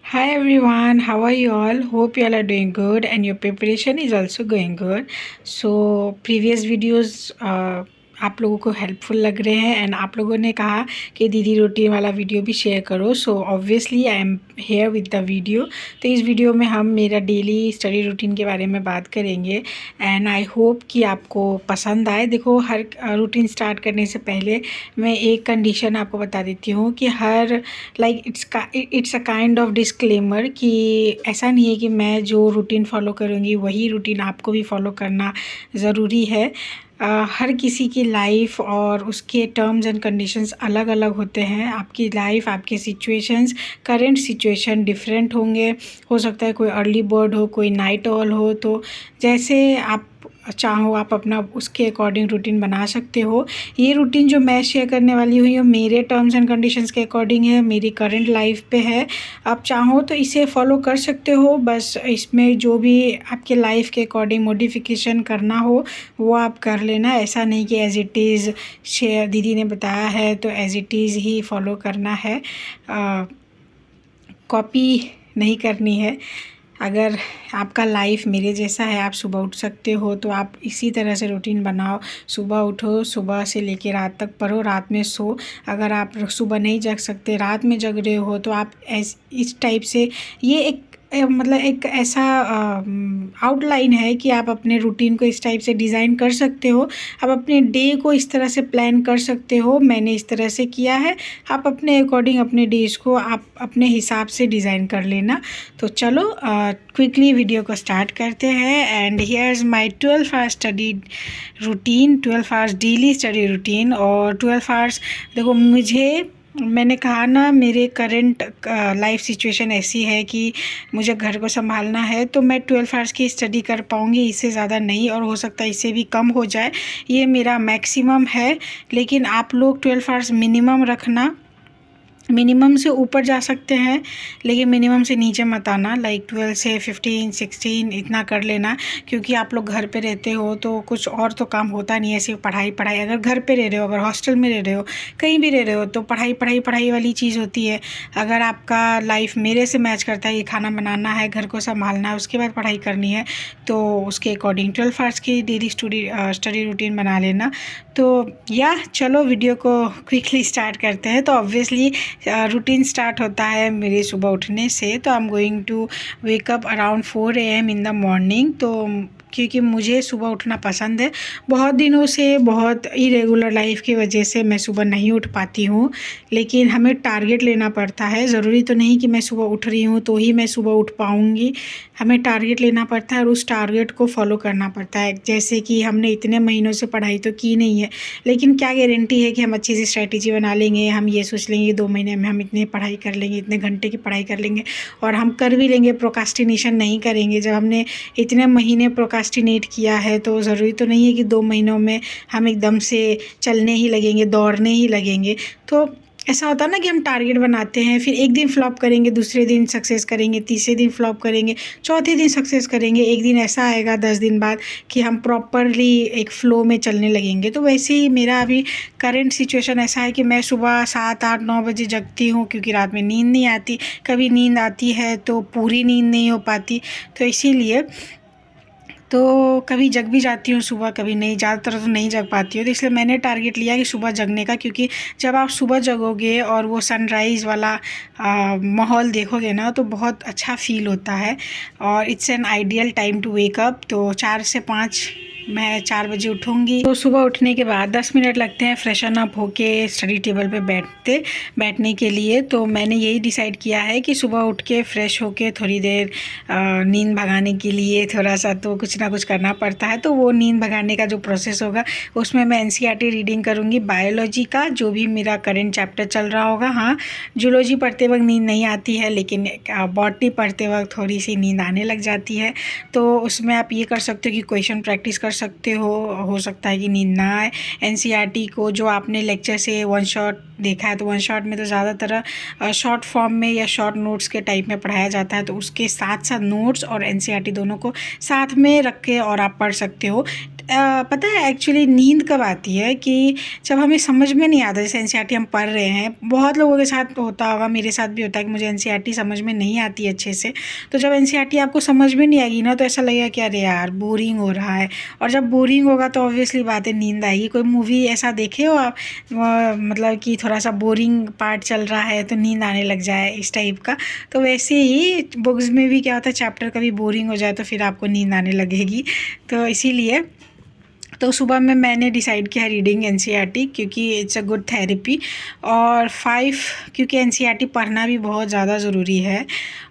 Hi everyone, how are you all? Hope you all are doing good and your preparation is also going good. So previous videos आप लोगों को helpful लग रहे हैं and आप लोगों ने कहा कि दीदी रूटीन वाला वीडियो भी शेयर करो. So obviously I am here with the video. तो इस वीडियो में हम मेरा डेली स्टडी रूटीन के बारे में बात करेंगे एंड आई होप कि आपको पसंद आए. देखो, हर रूटीन स्टार्ट करने से पहले मैं एक कंडीशन आपको बता देती हूँ कि हर it's a kind of disclaimer कि ऐसा नहीं है कि मैं जो रूटीन फॉलो करूँगी वही रूटीन आपको भी फॉलो करना ज़रूरी है. हर किसी की लाइफ और उसके टर्म्स एंड कंडीशंस अलग अलग होते हैं. आपकी लाइफ, आपके सिचुएशंस, करंट सिचुएशन डिफरेंट होंगे. हो सकता है कोई अर्ली बर्ड हो, कोई नाइट ऑल हो. तो जैसे आप चाहो आप अपना उसके अकॉर्डिंग रूटीन बना सकते हो. ये रूटीन जो मैं शेयर करने वाली हूँ ये मेरे टर्म्स एंड कंडीशंस के अकॉर्डिंग है, मेरी करंट लाइफ पे है. आप चाहो तो इसे फॉलो कर सकते हो, बस इसमें जो भी आपके लाइफ के अकॉर्डिंग मॉडिफिकेशन करना हो वो आप कर लेना. ऐसा नहीं कि एज़ इट इज़ शेयर दीदी ने बताया है तो as it is he follow करना है, कॉपी नहीं करनी है. अगर आपका लाइफ मेरे जैसा है, आप सुबह उठ सकते हो तो आप इसी तरह से रूटीन बनाओ. सुबह उठो, सुबह से लेकर रात तक पढ़ो, रात में सो. अगर आप सुबह नहीं जग सकते, रात में जग रहे हो तो आप इस टाइप से ये मतलब एक ऐसा आउटलाइन है कि आप अपने रूटीन को इस टाइप से डिज़ाइन कर सकते हो. आप अपने डे को इस तरह से प्लान कर सकते हो. मैंने इस तरह से किया है, आप अपने अकॉर्डिंग अपने डेज़ को आप अपने हिसाब से डिज़ाइन कर लेना. तो चलो क्विकली वीडियो को स्टार्ट करते हैं. And here is my 12 hours study routine, 12 hours daily study routine. और 12 आवर्स देखो, मैंने कहा ना, मेरे करंट लाइफ सिचुएशन ऐसी है कि मुझे घर को संभालना है तो मैं 12 आवर्स की स्टडी कर पाऊँगी, इससे ज़्यादा नहीं. और हो सकता है इससे भी कम हो जाए, ये मेरा मैक्सिमम है. लेकिन आप लोग 12 आवर्स मिनिमम रखना. मिनिमम से ऊपर जा सकते हैं लेकिन मिनिमम से नीचे मत आना. लाइक 12 से 15 16 इतना कर लेना, क्योंकि आप लोग घर पे रहते हो तो कुछ और तो काम होता नहीं है, सिर्फ पढ़ाई पढ़ाई. अगर घर पे रह रहे हो, अगर हॉस्टल में रह रहे हो, कहीं भी रह रहे हो तो पढ़ाई पढ़ाई पढ़ाई वाली चीज़ होती है. अगर आपका लाइफ मेरे से मैच करता है, ये खाना बनाना है, घर को संभालना है, उसके बाद पढ़ाई करनी है, तो उसके अकॉर्डिंग 12 आवर्स की डेली स्टडी रूटीन बना लेना. तो चलो वीडियो को क्विकली स्टार्ट करते हैं. तो ऑब्वियसली रूटीन स्टार्ट होता है मेरे सुबह उठने से. तो I am going to wake up around 4 AM in the morning. तो क्योंकि मुझे सुबह उठना पसंद है. बहुत दिनों से, बहुत इरेगुलर लाइफ की वजह से मैं सुबह नहीं उठ पाती हूँ, लेकिन हमें टारगेट लेना पड़ता है. ज़रूरी तो नहीं कि मैं सुबह उठ रही हूँ तो ही मैं सुबह उठ पाऊँगी. हमें टारगेट लेना पड़ता है और उस टारगेट को फॉलो करना पड़ता है. जैसे कि हमने इतने महीनों से पढ़ाई तो की नहीं है, लेकिन क्या गारंटी है कि हम अच्छी सी स्ट्रैटेजी बना लेंगे. हम ये सोच लेंगे 2 महीने में हम इतनी पढ़ाई कर लेंगे, इतने घंटे की पढ़ाई कर लेंगे, और हम कर भी लेंगे. प्रोक्रास्टिनेशन नहीं करेंगे. जब हमने इतने महीने प्रोक्रास्टिनेट किया है तो ज़रूरी तो नहीं है कि 2 महीनों में हम एकदम से चलने ही लगेंगे, दौड़ने ही लगेंगे. तो ऐसा होता है ना कि हम टारगेट बनाते हैं, फिर एक दिन फ्लॉप करेंगे, दूसरे दिन सक्सेस करेंगे, तीसरे दिन फ्लॉप करेंगे, चौथे दिन सक्सेस करेंगे. एक दिन ऐसा आएगा 10 दिन बाद कि हम प्रॉपरली एक फ़्लो में चलने लगेंगे. तो वैसे ही मेरा अभी करंट सिचुएशन ऐसा है कि मैं सुबह 7 8 9 बजे जगती हूँ, क्योंकि रात में नींद नहीं आती. कभी नींद आती है तो पूरी नींद नहीं हो पाती, तो इसीलिए तो कभी जग भी जाती हूँ सुबह, कभी नहीं. ज़्यादातर तो नहीं जग पाती हूँ. तो इसलिए मैंने टारगेट लिया कि सुबह जगने का, क्योंकि जब आप सुबह जगोगे और वो सनराइज़ वाला माहौल देखोगे ना तो बहुत अच्छा फ़ील होता है. और it's an ideal time to wake up. तो 4 से 5 मैं 4 बजे उठूँगी. तो सुबह उठने के बाद 10 मिनट लगते हैं फ्रेशन अप होके स्टडी टेबल पे बैठने के लिए. तो मैंने यही डिसाइड किया है कि सुबह उठ के फ्रेश होके थोड़ी देर नींद भगाने के लिए थोड़ा सा तो कुछ ना कुछ करना पड़ता है. तो वो नींद भगाने का जो प्रोसेस होगा उसमें मैं NCERT रीडिंग करूँगी, बायोलॉजी का जो भी मेरा करंट चैप्टर चल रहा होगा. हाँ, जूलॉजी पढ़ते वक्त नींद नहीं आती है, लेकिन बॉटनी पढ़ते वक्त थोड़ी सी नींद आने लग जाती है. तो उसमें आप ये कर सकते हो कि क्वेश्चन प्रैक्टिस कर सकते हो सकता है कि नींद ना आए. NCERT को जो आपने लेक्चर से वन शॉट देखा है, तो वन शॉट में तो ज़्यादातर शॉर्ट फॉर्म में या शॉर्ट नोट्स के टाइप में पढ़ाया जाता है. तो उसके साथ साथ नोट्स और NCERT दोनों को साथ में रख के और आप पढ़ सकते हो. पता है एक्चुअली नींद कब आती है कि जब हमें समझ में नहीं आता, जैसे एनसीईआरटी हम पढ़ रहे हैं, बहुत लोगों के साथ होता होगा, मेरे साथ भी होता है कि मुझे एनसीईआरटी समझ में नहीं आती अच्छे से। तो जब एनसीईआरटी आपको समझ में नहीं आएगी ना, तो ऐसा लगेगा कि अरे यार बोरिंग हो रहा है, और जब बोरिंग होगा तो ऑब्वियसली बात है नींद आएगी। कोई मूवी ऐसा देखे हो आप, मतलब कि थोड़ा सा बोरिंग पार्ट चल रहा है तो नींद आने लग जाए, इस टाइप का। तो वैसे ही बुक्स में भी क्या होता है, चैप्टर कभी बोरिंग हो जाए तो फिर आपको नींद आने लगेगी। तो इसीलिए तो सुबह में मैंने डिसाइड किया रीडिंग एनसीईआरटी, क्योंकि इट्स अ गुड थेरेपी। और 5, क्योंकि एनसीईआरटी पढ़ना भी बहुत ज़्यादा ज़रूरी है।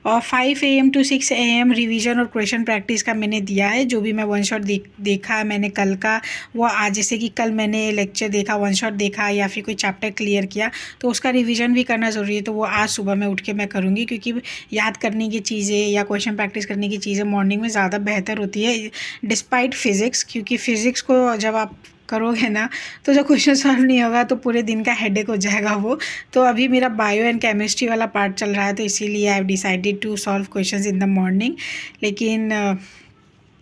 और 5 AM to 6 AM रिवीजन और क्वेश्चन प्रैक्टिस का मैंने दिया है। जो भी मैं वन शॉट देखा है मैंने कल का, वो आज, जैसे कि कल मैंने लेक्चर देखा, वन शॉट देखा या फिर कोई चैप्टर क्लियर किया, तो उसका रिवीजन भी करना ज़रूरी है। तो वो आज सुबह में उठ के मैं करूँगी, क्योंकि याद करने की चीज़ें या क्वेश्चन प्रैक्टिस करने की चीज़ें मॉर्निंग में ज़्यादा बेहतर होती है, डिस्पाइट फिज़िक्स। क्योंकि फ़िज़िक्स को जब आप करोगे ना, तो जब क्वेश्चन सॉल्व नहीं होगा तो पूरे दिन का हेडेक हो जाएगा वो। तो अभी मेरा बायो एंड केमिस्ट्री वाला पार्ट चल रहा है, तो इसीलिए I have decided to solve questions in the morning. लेकिन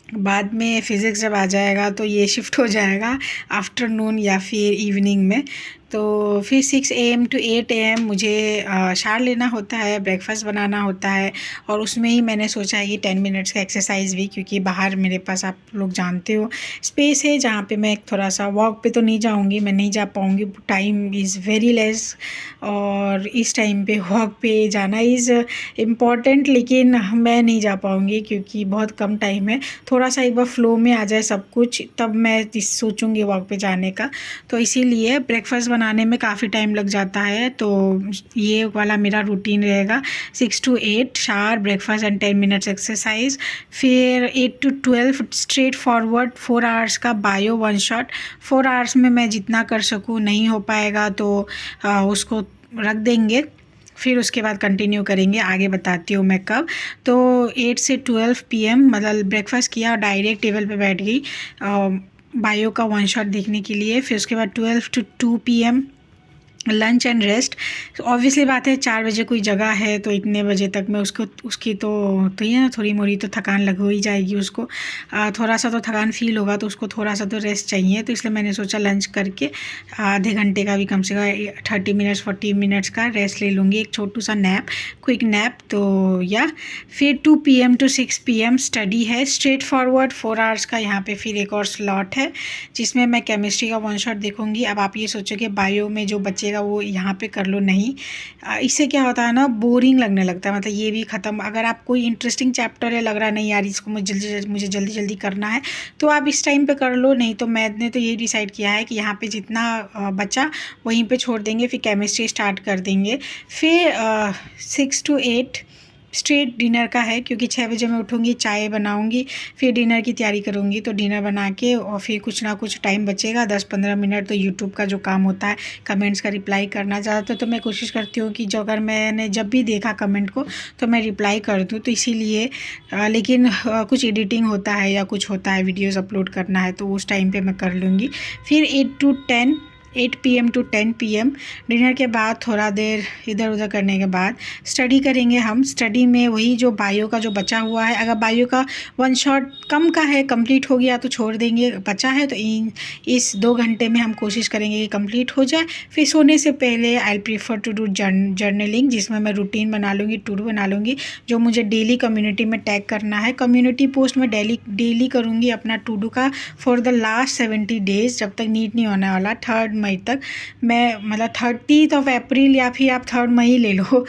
बाद में फ़िज़िक्स जब आ जाएगा तो ये शिफ्ट हो जाएगा आफ्टरनून या फिर इवनिंग में। तो फिर 6 AM to 8 AM मुझे शार लेना होता है, ब्रेकफास्ट बनाना होता है, और उसमें ही मैंने सोचा है कि 10 मिनट्स का एक्सरसाइज भी, क्योंकि बाहर मेरे पास आप लोग जानते हो स्पेस है जहाँ पे मैं थोड़ा सा वॉक पे तो नहीं जाऊँगी, मैं नहीं जा पाऊँगी, टाइम इज़ वेरी लेस। और इस टाइम पे वॉक पे जाना इज़ इम्पॉर्टेंट, लेकिन मैं नहीं जा पाऊँगी क्योंकि बहुत कम टाइम है। थोड़ा सा एक बार फ्लो में आ जाए सब कुछ, तब मैं सोचूँगी वॉक पे जाने का। तो इसीलिए ब्रेकफास्ट बनाने में काफ़ी टाइम लग जाता है। तो ये वाला मेरा रूटीन रहेगा, 6 to 8 shower, breakfast and 10 minutes exercise. फिर 8 to 12 स्ट्रेट फॉरवर्ड 4 आवर्स का बायो वन शॉट। 4 आवर्स में मैं जितना कर सकूँ, नहीं हो पाएगा तो उसको रख देंगे, फिर उसके बाद कंटिन्यू करेंगे। आगे बताती हूँ मैं कब। तो 8 से 12 PM मतलब ब्रेकफास्ट किया और डायरेक्ट टेबल पे बैठ गई बायो का वन शॉट देखने के लिए। फिर उसके बाद 12 to 2 PM lunch and rest. Obviously बात है 4 बजे कोई जगह है तो इतने बजे तक मैं उसकी तो ये ना थोड़ी मोड़ी तो थकान लग हो ही जाएगी उसको, थोड़ा सा तो थकान फील होगा, तो उसको थोड़ा सा तो रेस्ट चाहिए। तो इसलिए मैंने सोचा लंच करके आधे घंटे का भी कम से कम 30 मिनट्स 40 मिनट्स का रेस्ट ले लूँगी, एक छोटू सा नैप, क्विक नैप। तो या फिर 2 PM to 6 PM स्टडी है, स्ट्रेट फॉरवर्ड 4 आवर्स का। यहाँ पे फिर एक और स्लॉट है जिसमें मैं केमिस्ट्री का वन शॉट देखूँगी। अब आप ये सोचो कि बायो में जो बच्चे वो यहाँ पे कर लो, नहीं, इससे क्या होता है ना, बोरिंग लगने लगता है। मतलब ये भी ख़त्म, अगर आप कोई इंटरेस्टिंग चैप्टर है, लग रहा नहीं यार इसको मुझे जल्दी जल्दी करना है, तो आप इस टाइम पे कर लो। नहीं तो मैंने तो ये डिसाइड किया है कि यहाँ पे जितना बचा वहीं पे छोड़ देंगे, फिर केमिस्ट्री स्टार्ट कर देंगे। फिर 6 to 8 स्ट्रेट डिनर का है, क्योंकि 6 बजे मैं उठूँगी, चाय बनाऊँगी, फिर डिनर की तैयारी करूँगी। तो डिनर बना के और फिर कुछ ना कुछ टाइम बचेगा 10-15 मिनट, तो यूट्यूब का जो काम होता है कमेंट्स का रिप्लाई करना। ज़्यादातर तो मैं कोशिश करती हूँ कि जो अगर मैंने जब भी देखा कमेंट को तो मैं रिप्लाई कर दूँ, तो इसीलिए लेकिन कुछ एडिटिंग होता है या कुछ होता है, वीडियोज़ अपलोड करना है, तो उस टाइम पर मैं कर लूँगी। फिर 8 PM to 10 PM डिनर के बाद थोड़ा देर इधर उधर करने के बाद स्टडी करेंगे हम। स्टडी में वही जो बायो का जो बचा हुआ है, अगर बायो का वन शॉट कम का है, कंप्लीट हो गया तो छोड़ देंगे, बचा है तो इस 2 घंटे में हम कोशिश करेंगे कि कंप्लीट हो जाए। फिर सोने से पहले I prefer to do journaling, जिसमें मैं रूटीन बना लूँगी, टू डू बना लूँगी, जो मुझे डेली कम्युनिटी में टैग करना है। कम्युनिटी पोस्ट में डेली करूँगी अपना टू डू का फॉर द लास्ट 70 डेज़, जब तक नीट नहीं होने वाला 3 मई तक। मैं मतलब 30 अप्रैल या फिर आप 3 मई ले लो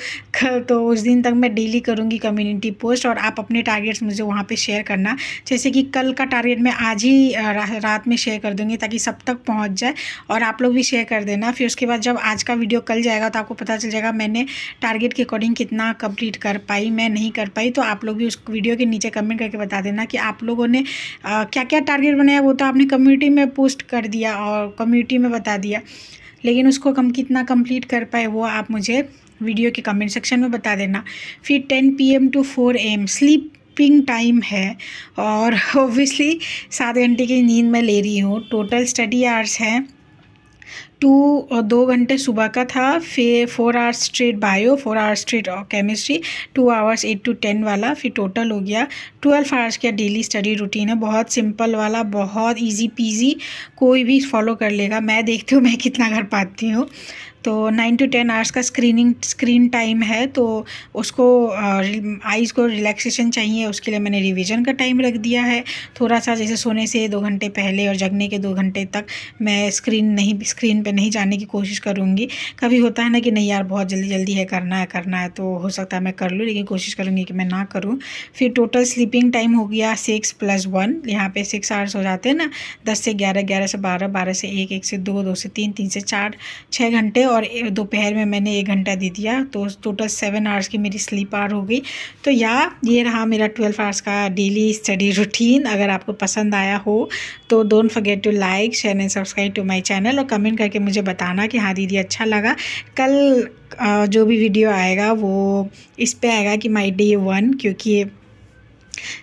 तो उस दिन तक मैं डेली करूँगी कम्युनिटी पोस्ट। और आप अपने टारगेट्स मुझे वहाँ पे शेयर करना, जैसे कि कल का टारगेट मैं आज ही रात में शेयर कर दूँगी ताकि सब तक पहुँच जाए, और आप लोग भी शेयर कर देना। फिर उसके बाद जब आज का वीडियो कल जाएगा तो आपको पता चल जाएगा मैंने टारगेट के अकॉर्डिंग कितना कंप्लीट कर पाई, मैं नहीं कर पाई। तो आप लोग भी उस वीडियो के नीचे कमेंट करके बता देना कि आप लोगों ने क्या क्या टारगेट बनाया। वो तो आपने कम्युनिटी में पोस्ट कर दिया और कम्युनिटी में बता दिया, लेकिन उसको हम कितना कंप्लीट कर पाए वो आप मुझे वीडियो के कमेंट सेक्शन में बता देना। फिर 10 PM to 4 AM sleeping time है, और ऑब्वियसली 7 घंटे की नींद मैं ले रही हूँ। टोटल स्टडी आवर्स हैं 2 घंटे सुबह का था, फिर 4 hours straight bio, 4 hours straight chemistry, 2 hours 8 to 10 वाला, फिर टोटल हो गया 12 आवर्स का डेली स्टडी रूटीन है। बहुत सिंपल वाला, बहुत इजी पीजी, कोई भी फॉलो कर लेगा। मैं देखती हूँ मैं कितना कर पाती हूँ। तो 9 to 10 आवर्स का स्क्रीन टाइम है, तो उसको आइज़ को रिलैक्सेशन चाहिए, उसके लिए मैंने रिवीजन का टाइम रख दिया है थोड़ा सा। जैसे सोने से 2 घंटे पहले और जगने के 2 घंटे तक मैं स्क्रीन पे नहीं जाने की कोशिश करूँगी। कभी होता है ना कि नहीं यार बहुत जल्दी है, करना है, तो हो सकता है मैं कर लूँ, लेकिन कोशिश करूँगी कि मैं ना करूँ। फिर टोटल स्लीपिंग टाइम हो गया 6 + 1, यहाँ पे 6 आवर्स हो जाते हैं ना, 10 से 11, 11 से 12, 12 से 1, 1 से 2, 2 से 3, 3 से 4, 6 घंटे, और दोपहर में मैंने 1 घंटा दे दिया, तो टोटल 7 आवर्स की मेरी स्लीप आवर हो गई। तो ये रहा मेरा 12 आवर्स का डेली स्टडी रूटीन। अगर आपको पसंद आया हो तो don't forget to like, share and subscribe to my channel, और कमेंट करके मुझे बताना कि हाँ दीदी अच्छा लगा। कल जो भी वीडियो आएगा वो इस पे आएगा कि माय डे 1, क्योंकि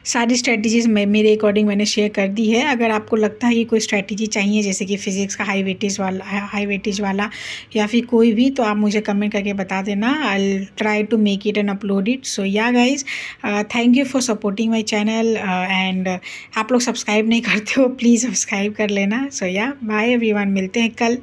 सारी स्ट्रेटजीज़ मेरे अकॉर्डिंग मैंने शेयर कर दी है। अगर आपको लगता है कि कोई स्ट्रेटजी चाहिए, जैसे कि फ़िज़िक्स का हाई वेटेज वाला या फिर कोई भी, तो आप मुझे कमेंट करके बता देना। I will try to make it and upload it. So yeah guys, thank you for supporting my channel, and आप लोग सब्सक्राइब नहीं करते हो, प्लीज़ सब्सक्राइब कर लेना। सो या बाय एवरीवन, मिलते हैं कल।